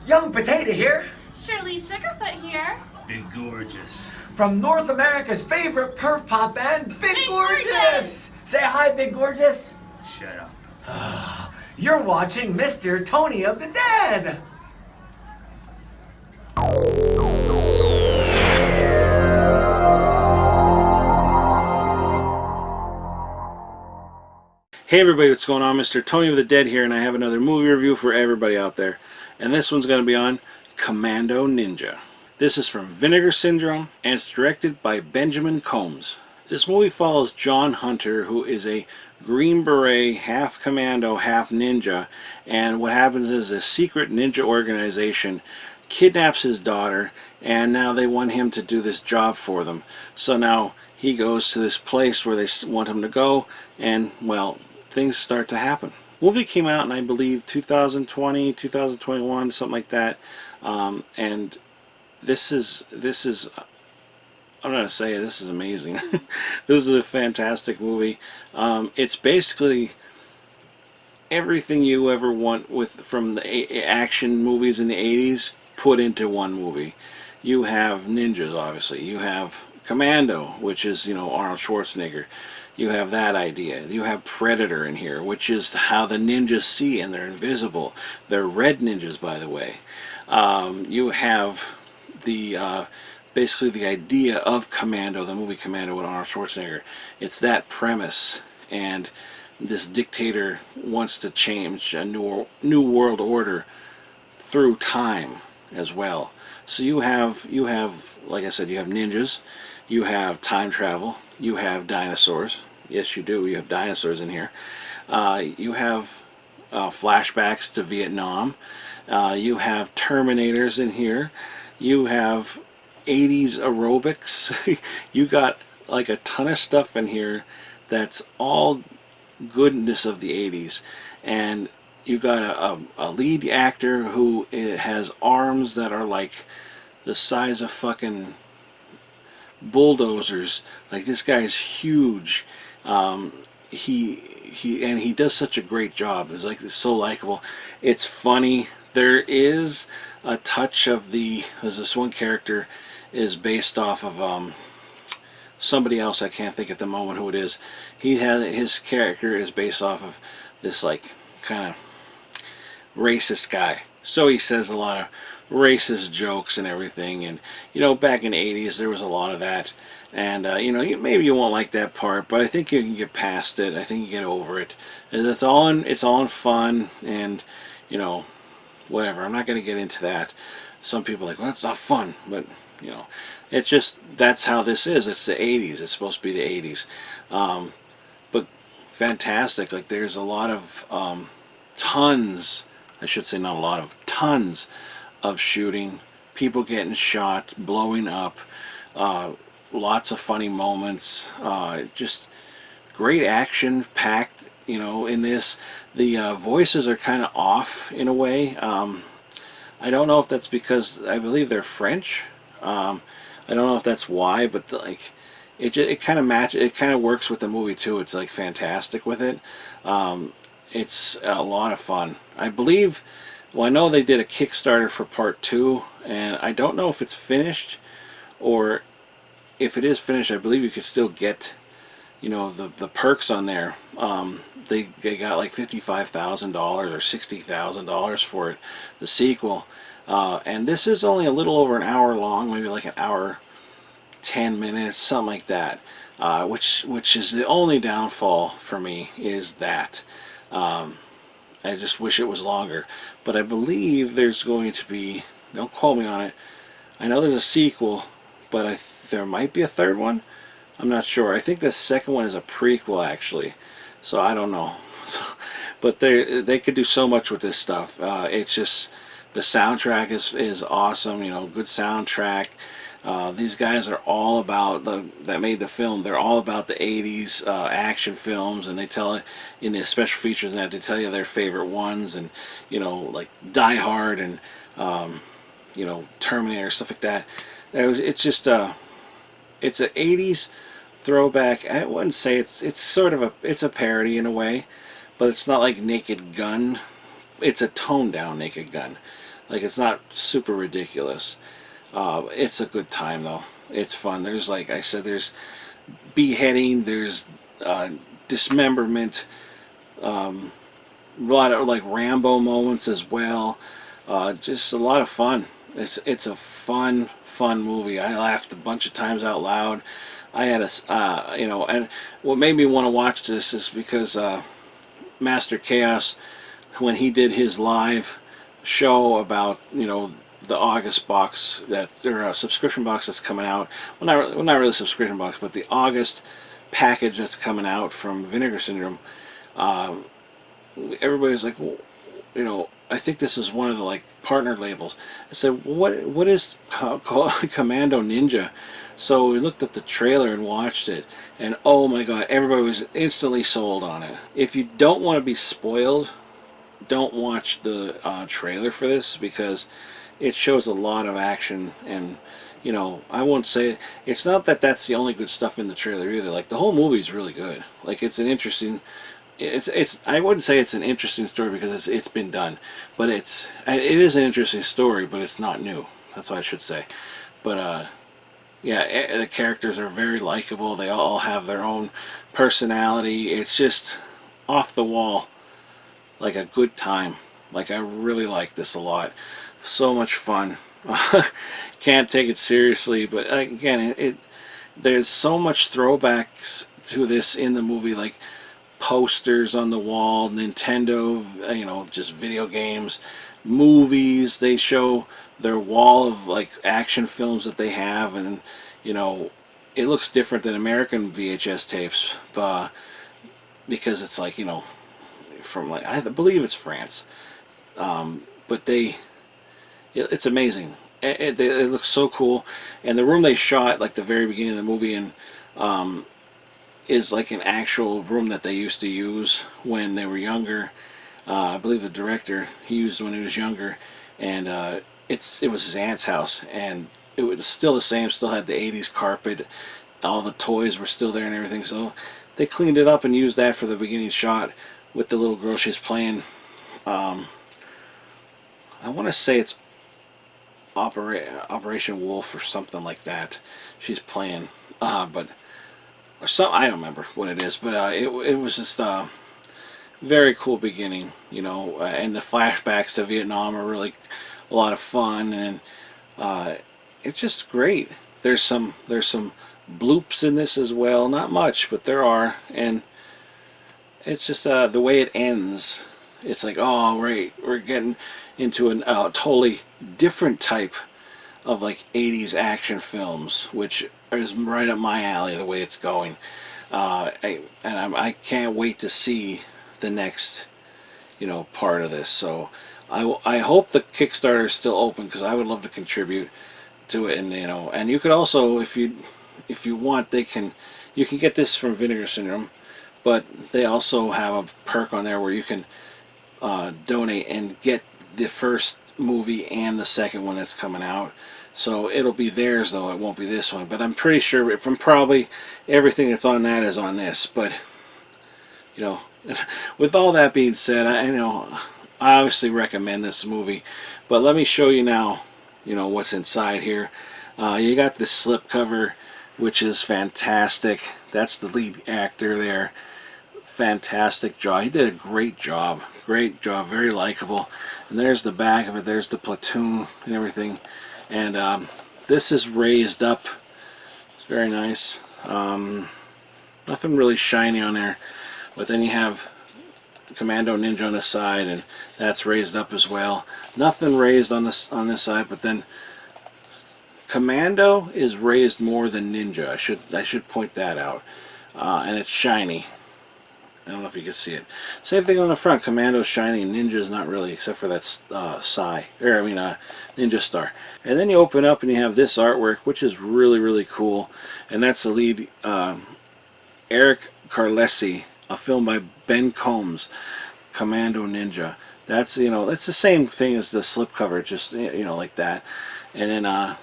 Young Potato here. Shirley Sugarfoot here. Big Gorgeous. From North America's favorite perf pop band, Big Gorgeous. Gorgeous. Say hi, Big Gorgeous. Shut up. You're watching Mr. Tony of the Dead. Hey everybody, what's going on? Mr. Tony of the Dead here, and I have another movie review for everybody out there. And this one's going to be on Commando Ninja. This is from Vinegar Syndrome, and it's directed by Benjamin Combs. This movie follows John Hunter, who is a Green Beret, half commando, half ninja. And what happens is a secret ninja organization kidnaps his daughter, and now they want him to do this job for them. So now he goes to this place where they want him to go, and, well, things start to happen. Movie came out in, I believe, 2020, 2021, something like that. And this is I'm going to say this is amazing. This is a fantastic movie. It's basically everything you ever want from the action movies in the 80s put into one movie. You have ninjas, obviously. You have Commando, which is, Arnold Schwarzenegger. You have that idea. You have Predator in here, which is how the ninjas see, and they're invisible. They're red ninjas, by the way. You have the basically the idea of Commando, the movie Commando with Arnold Schwarzenegger. It's that premise, and this dictator wants to change a new world order through time as well. So you have, like I said, you have ninjas, you have time travel, you have dinosaurs. Yes, you do. You have dinosaurs in here. You have flashbacks to Vietnam. You have Terminators in here. You have 80s aerobics. You got like a ton of stuff in here that's all goodness of the 80s. And you got a lead actor who has arms that are like the size of fucking bulldozers. Like, this guy's huge. He does such a great job. It's so likable. It's funny. There is a touch of as this one character is based off of somebody else. I can't think at the moment who it is. His character is based off of this like kind of racist guy. So he says a lot of racist jokes and everything, and back in the 80s there was a lot of that, and maybe you won't like that part, but I think you can get past it. I think you get over it, and it's all in fun, and whatever. I'm not going to get into that. Some people are like, well, it's not fun, but it's just, that's how this is. It's the 80s. It's supposed to be the 80s, but fantastic. Like, there's a lot of tons, I should say not a lot of, tons of shooting, people getting shot, blowing up, lots of funny moments, just great action packed, in this. The voices are kind of off in a way. I don't know if that's because I believe they're French. I don't know if that's why, but it kind of matches. It kind of works with the movie too. It's like fantastic with it. It's a lot of fun. I believe. Well, I know they did a Kickstarter for part 2, and I don't know if it's finished, or if it is finished, I believe you could still get, the perks on there. They got like $55,000 or $60,000 for it, the sequel, and this is only a little over an hour long, maybe like an hour 10 minutes, something like that, which is the only downfall for me, is that. I just wish it was longer, but I believe there's going to be, don't quote me on it, I know there's a sequel, but there might be a third one. I'm not sure. I think the second one is a prequel, actually, so I don't know. But they could do so much with this stuff. It's just, the soundtrack is awesome, good soundtrack. These guys are all about, that made the film, they're all about the 80s action films, and they tell, in the special features, and they tell you their favorite ones, and like Die Hard, and Terminator, stuff like that. It's just it's an 80s throwback. I wouldn't say it's sort of it's a parody in a way, but it's not like Naked Gun. It's a toned down Naked Gun. Like, it's not super ridiculous. It's a good time though. It's fun. There's, like I said, there's beheading, there's dismemberment, a lot of like Rambo moments as well. Just a lot of fun. It's a fun movie. I laughed a bunch of times out loud. I had a and what made me want to watch this is because Master Chaos, when he did his live show about the August box, that's or a subscription box that's coming out. Well, not really a subscription box, but the August package that's coming out from Vinegar Syndrome. Everybody was like, well, I think this is one of the like partner labels. I said, well, what is Commando Ninja? So we looked up the trailer and watched it, and oh my god, everybody was instantly sold on it. If you don't want to be spoiled, don't watch the trailer for this, because it shows a lot of action, and I won't say it's not that that's the only good stuff in the trailer either. Like, the whole movie is really good. Like, it's an interesting, it's I wouldn't say it's an interesting story because it's been done, but it is an interesting story, but it's not new. That's what I should say. But yeah, the characters are very likable. They all have their own personality. It's just off the wall, like a good time. Like, I really like this a lot. So much fun. Can't take it seriously, but again, there's so much throwbacks to this in the movie, like posters on the wall, Nintendo, just video games, movies. They show their wall of like action films that they have, and it looks different than American VHS tapes, because it's like from, like, I believe it's France, but it's amazing. It looks so cool, and the room they shot, like the very beginning of the movie, and is like an actual room that they used to use when they were younger. I believe the director, he used when he was younger, and it was his aunt's house, and it was still the same. Still had the '80s carpet. All the toys were still there and everything. So they cleaned it up and used that for the beginning shot with the little girl she's playing. I want to say it's Operation Wolf or something like that. She's playing, but or some, I don't remember what it is, but it was just very cool beginning, and the flashbacks to Vietnam are really a lot of fun, and it's just great. There's some bloops in this as well, not much, but there are, and it's just the way it ends. It's like, oh, right, we're getting into a totally different type of like 80s action films, which is right up my alley the way it's going. I can't wait to see the next part of this. So I hope the Kickstarter is still open, because I would love to contribute to it. And and you could also, if you want, you can get this from Vinegar Syndrome, but they also have a perk on there where you can donate and get the first movie and the second one that's coming out. So it'll be theirs, though it won't be this one. But I'm pretty sure from probably everything that's on that is on this. But with all that being said, I obviously recommend this movie. But let me show you now, what's inside here. You got this slipcover, which is fantastic. That's the lead actor there. Fantastic job. He did a great job. Great job. Very likable. And there's the back of it. There's the platoon and everything. And this is raised up. It's very nice. Nothing really shiny on there. But then you have Commando Ninja on the side, and that's raised up as well. Nothing raised on this side, but then Commando is raised more than Ninja. I should point that out. And it's shiny. I don't know if you can see it. Same thing on the front. Commando's shiny, Ninja's not really, except for that Ninja Star. And then you open up and you have this artwork, which is really, really cool. And that's the lead, Eric Carlesi, a film by Ben Combs, Commando Ninja. That's that's the same thing as the slipcover, just like that. And then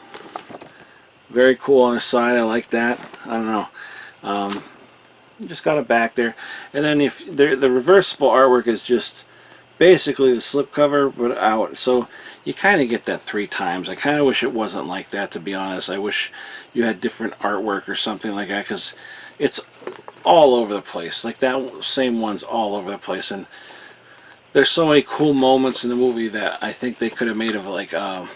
very cool on the side. I like that. I don't know. Just got it back there, and then the reversible artwork is just basically the slipcover but out. So you kind of get that 3 times. I kind of wish it wasn't like that, to be honest. I wish you had different artwork or something like that, because it's all over the place. Like that same one's all over the place, and there's so many cool moments in the movie that I think they could have made of like a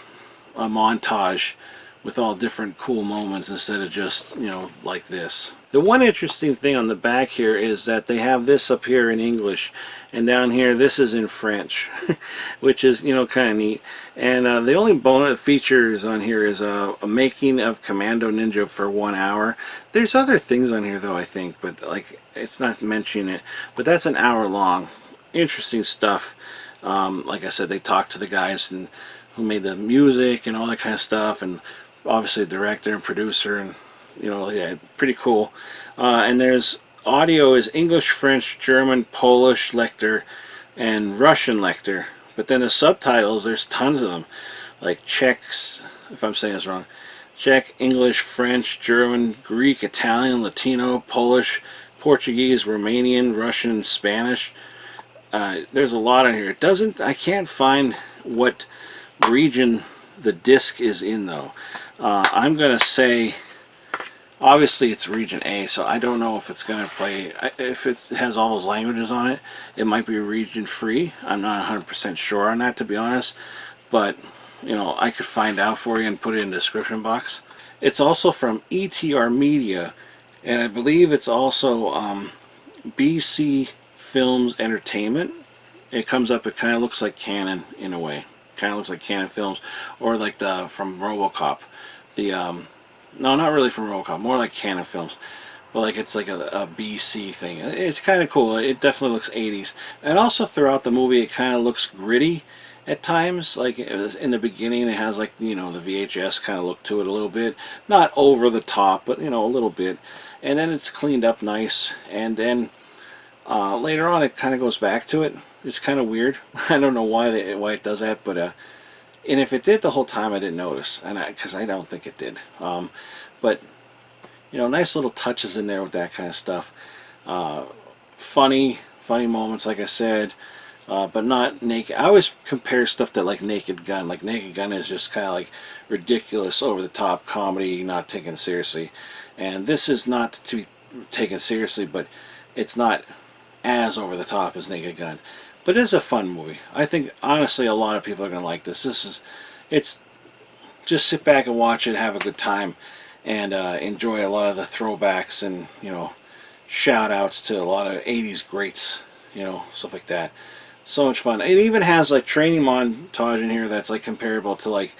montage with all different cool moments instead of just, you know, like this. The one interesting thing on the back here is that they have this up here in English, and down here this is in French, which is, you know, kind of neat. And the only bonus features on here is a making of Commando Ninja for 1 hour. There's other things on here though, I think, but like it's not mentioning it. But that's an hour long. Interesting stuff. Like I said, they talked to the guys who made the music and all that kind of stuff, and obviously the director and producer, and you know, yeah, pretty cool. And there's audio is English, French, German, Polish lecture, and Russian lecture. But then the subtitles, there's tons of them, like Czechs, if I'm saying this wrong, Czech, English, French, German, Greek, Italian, Latino, Polish, Portuguese, Romanian, Russian, and Spanish. There's a lot on here. It doesn't, I can't find what region the disc is in though. I'm gonna say obviously it's region A, so I don't know if it's gonna play, if it has all those languages on it. It might be region free. I'm not 100% sure on that, to be honest, but you know, I could find out for you and put it in the description box. It's also from ETR Media, and I believe it's also BC Films Entertainment. It comes up, it kind of looks like Canon in a way. Kind of looks like Canon Films, or like the from RoboCop. The no, not really from RoboCop, more like Canon Films. But like it's like a BC thing. It's kind of cool. It definitely looks 80s. And also throughout the movie, it kind of looks gritty at times. Like in the beginning, it has like, you know, the VHS kind of look to it a little bit. Not over the top, but you know, a little bit. And then it's cleaned up nice. And then later on, it kind of goes back to it. It's kind of weird. I don't know why it does that, but and if it did the whole time, I didn't notice, and because I don't think it did. But you know, nice little touches in there with that kind of stuff. Funny moments, like I said, but not naked. I always compare stuff to like Naked Gun. Like Naked Gun is just kind of like ridiculous, over the top comedy, not taken seriously. And this is not to be taken seriously, but it's not as over the top as Naked Gun. But it's a fun movie. I think honestly a lot of people are gonna like this. It's just sit back and watch it, have a good time, and enjoy a lot of the throwbacks and, you know, shout outs to a lot of 80s greats, you know, stuff like that. So much fun. It even has like training montage in here that's like comparable to like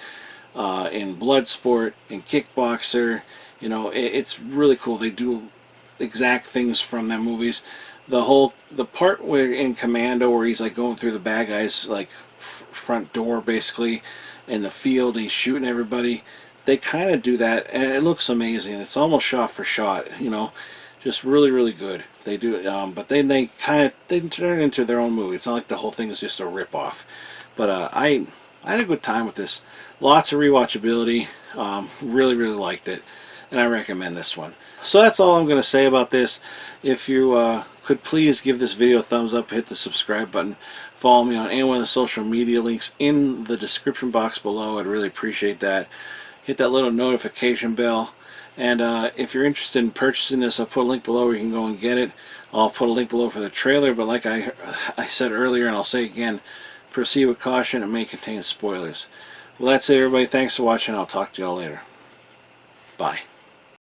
in Bloodsport, in Kickboxer. You know, it's really cool. They do exact things from them movies. The part where in Commando where he's like going through the bad guys like front door basically in the field, and he's shooting everybody, they kind of do that, and it looks amazing. It's almost shot for shot, you know, just really good. They do it, but then they turn it into their own movie. It's not like the whole thing is just a rip-off. But I had a good time with this. Lots of rewatchability. Really liked it, and I recommend this one. So that's all I'm going to say about this. If you could please give this video a thumbs up, hit the subscribe button, follow me on any one of the social media links in the description box below. I'd really appreciate that. Hit that little notification bell, and if you're interested in purchasing this, I'll put a link below where you can go and get it. I'll put a link below for the trailer, but like I said earlier, and I'll say again, proceed with caution. It may contain spoilers. Well, that's it, everybody. Thanks for watching. I'll talk to y'all later. Bye.